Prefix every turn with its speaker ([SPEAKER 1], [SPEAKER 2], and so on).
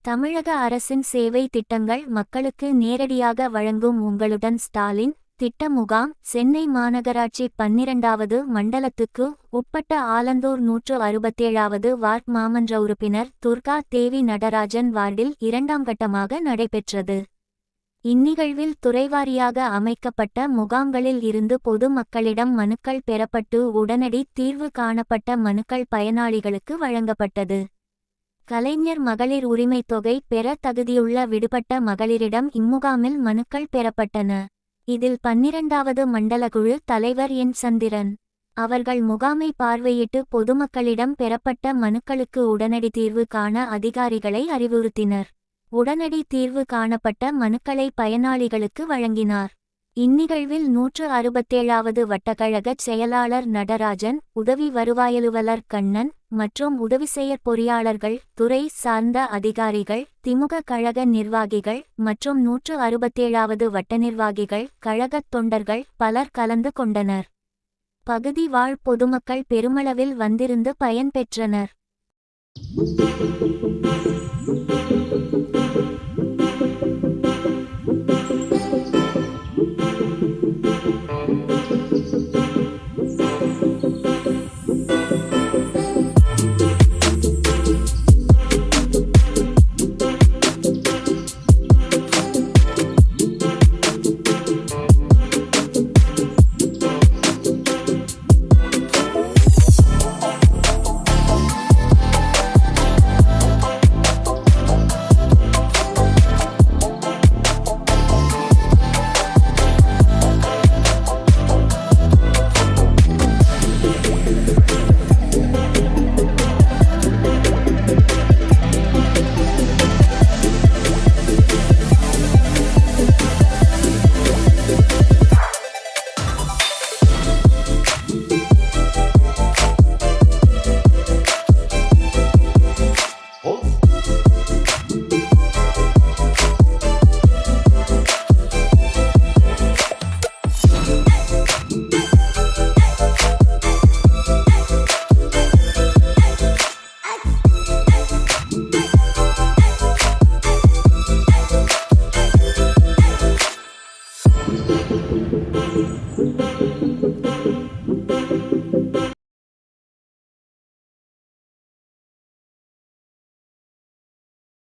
[SPEAKER 1] தமிழக அரசின் சேவை திட்டங்கள் மக்களுக்கு நேரடியாக வழங்கும் உங்களுடன் ஸ்டாலின் திட்ட முகாம் சென்னை மாநகராட்சி 12வது மண்டலத்துக்கு உட்பட்ட ஆலந்தூர் 167வது வார்ட் மாமன்ற உறுப்பினர் துர்கா தேவி நடராஜன் வார்டில் 2ஆம் கட்டமாக நடைபெற்றது. இந்நிகழ்வில் துறைவாரியாக அமைக்கப்பட்ட முகாம்களில் இருந்து பொது மக்களிடம் மனுக்கள் பெறப்பட்டு உடனடி தீர்வு காணப்பட்ட மனுக்கள் பயனாளிகளுக்கு வழங்கப்பட்டது. கலைஞர் மகளிர் உரிமைத் தொகை பெற தகுதியுள்ள விடுபட்ட மகளிரிடம் இம்முகாமில் மனுக்கள் பெறப்பட்டன. இதில் 12வது மண்டல குழு தலைவர் என் சந்திரன் அவர்கள் முகாமை பார்வையிட்டு பொதுமக்களிடம் பெறப்பட்ட மனுக்களுக்கு உடனடி தீர்வு காண அதிகாரிகளை அறிவுறுத்தினர். உடனடி தீர்வு காணப்பட்ட மனுக்களை பயனாளிகளுக்கு வழங்கினார். இந்நிகழ்வில் 167வது வட்டக்கழக செயலாளர் நடராஜன், உதவி வருவாயலுவலர் கண்ணன் மற்றும் உதவி செயற் பொறியாளர்கள், துறை சார்ந்த அதிகாரிகள், திமுக கழக நிர்வாகிகள் மற்றும் 167வது வட்ட நிர்வாகிகள், கழகத் தொண்டர்கள் பலர் கலந்து கொண்டனர். பகுதி வாழ் பொதுமக்கள் பெருமளவில் வந்திருந்து பயன்பெற்றனர்.